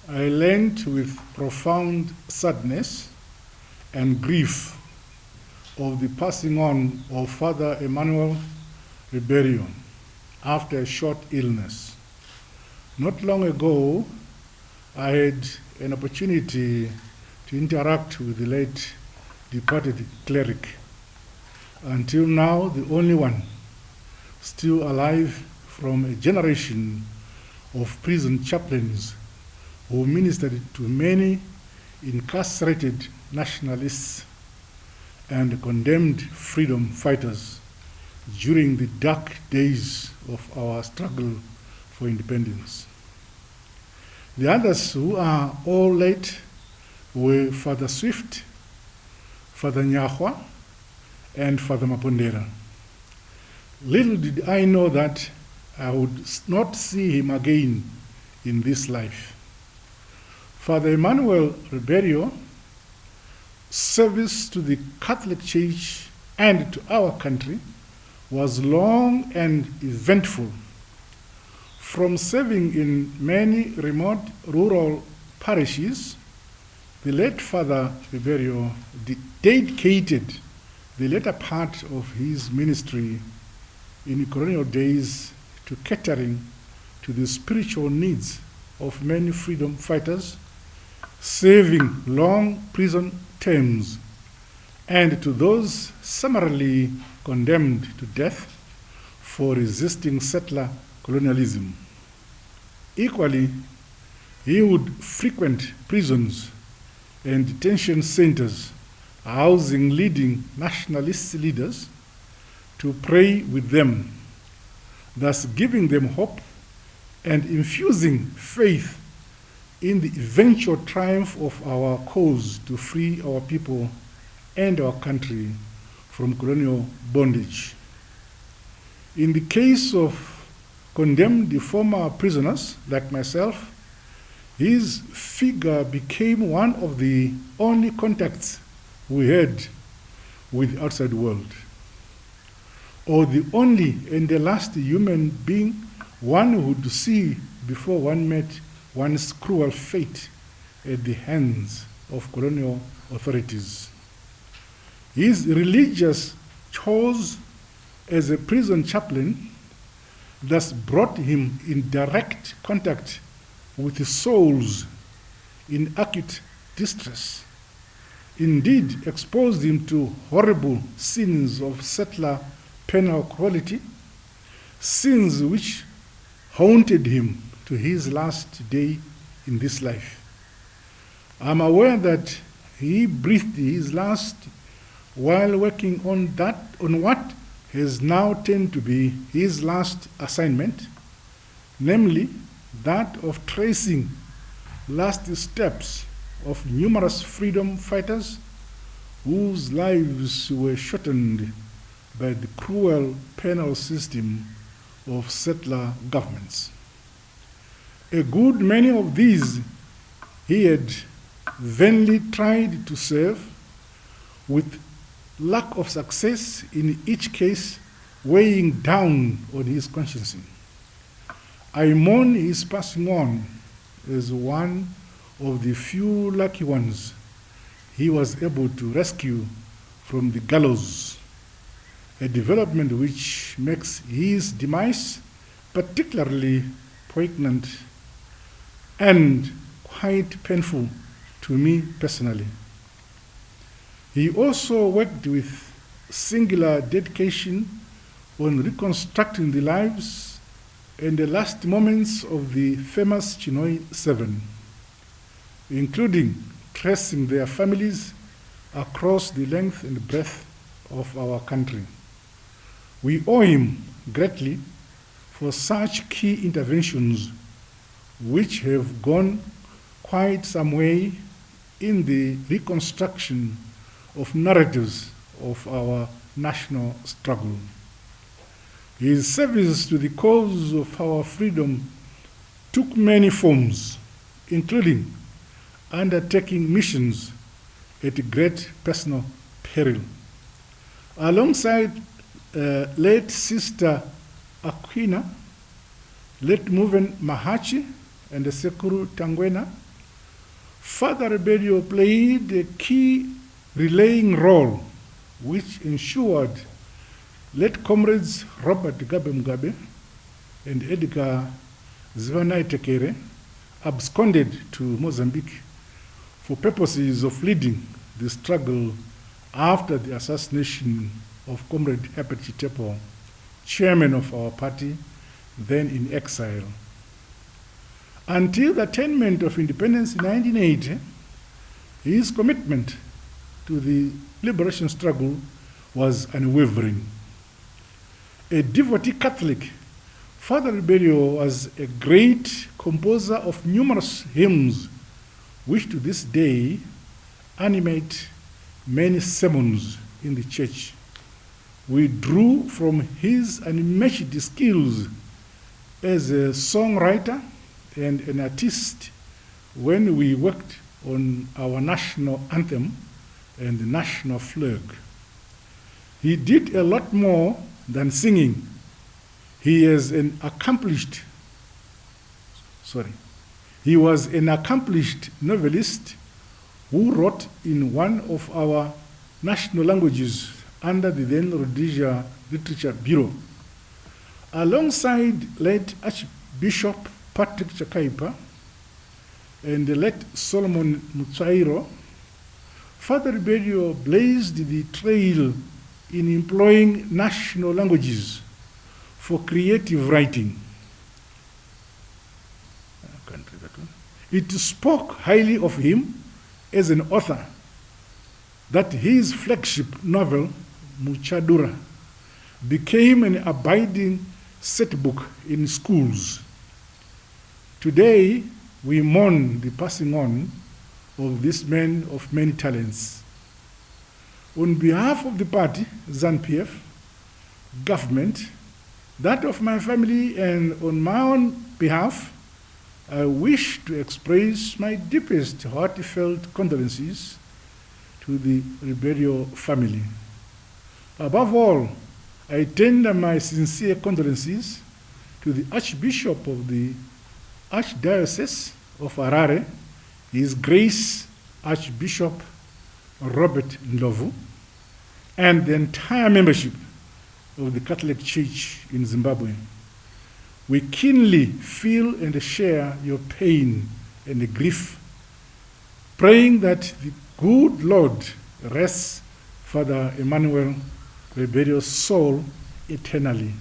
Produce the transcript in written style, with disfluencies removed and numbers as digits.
I learned with profound sadness and grief of the passing on of Father Emmanuel Ribeiro after a short illness. Not long ago, I had an opportunity to interact with the late departed cleric, until now the only one still alive from a generation of prison chaplains who ministered to many incarcerated nationalists and condemned freedom fighters during the dark days of our struggle for independence. The others who are all late were Father Swift, Father Mnangagwa, and Father Mapondera. Little did I know that I would not see him again in this life. Father Emmanuel Ribeiro, service to the Catholic Church and to our country was long and eventful. From serving in many remote rural parishes, the late Father Ribeiro dedicated the latter part of his ministry in colonial days to catering to the spiritual needs of many freedom fighters, serving long prison terms, and to those summarily condemned to death for resisting settler colonialism. Equally, he would frequent prisons and detention centers, housing leading nationalist leaders, to pray with them, thus giving them hope and infusing faith in the eventual triumph of our cause to free our people and our country from colonial bondage. In the case of condemned former prisoners like myself, his figure became one of the only contacts we had with the outside world, or the only and the last human being one would see before one met one's cruel fate at the hands of colonial authorities. His religious chores as a prison chaplain thus brought him in direct contact with souls in acute distress, indeed exposed him to horrible sins of settler penal cruelty, sins which haunted him to his last day in this life. I'm aware that he breathed his last while working on what has now turned to be his last assignment, namely that of tracing last steps of numerous freedom fighters whose lives were shortened by the cruel penal system of settler governments. A good many of these he had vainly tried to serve, with lack of success in each case weighing down on his conscience. I mourn his passing on as one of the few lucky ones he was able to rescue from the gallows, a development which makes his demise particularly poignant and quite painful to me personally. He also worked with singular dedication on reconstructing the lives and the last moments of the famous Chinoi 7, including tracing their families across the length and breadth of our country. We owe him greatly for such key interventions which have gone quite some way in the reconstruction of narratives of our national struggle. His service to the cause of our freedom took many forms, including undertaking missions at great personal peril. Alongside late Sister Aquina, late Muven Mahachi, and Sekuru Tangwena, Father Ribeiro played a key relaying role which ensured late comrades Robert Mugabe and Edgar Zvanaitekere absconded to Mozambique for purposes of leading the struggle after the assassination of Comrade Herbert Chitepo, chairman of our party, then in exile. Until the attainment of independence in 1980, his commitment to the liberation struggle was unwavering. A devotee Catholic, Father Ribeiro was a great composer of numerous hymns which to this day animate many sermons in the church. We drew from his unmatched skills as a songwriter and an artist when we worked on our national anthem and the national flag. He did a lot more than singing. He was an accomplished novelist who wrote in one of our national languages under the then Rhodesia Literature Bureau. Alongside late Archbishop Patrick Chakaipa and the late Solomon Mutsairo, Father Ribeiro blazed the trail in employing national languages for creative writing. It spoke highly of him as an author that his flagship novel, Muchadura, became an abiding set book in schools. Today, we mourn the passing on of this man of many talents. On behalf of the party, ZANU-PF, government, that of my family, and on my own behalf, I wish to express my deepest heartfelt condolences to the Ribeiro family. Above all, I tender my sincere condolences to the Archbishop of the Archdiocese of Harare, His Grace Archbishop Robert Ndlovu, and the entire membership of the Catholic Church in Zimbabwe. We keenly feel and share your pain and grief, praying that the good Lord rests Father Emmanuel Ribeiro's soul eternally.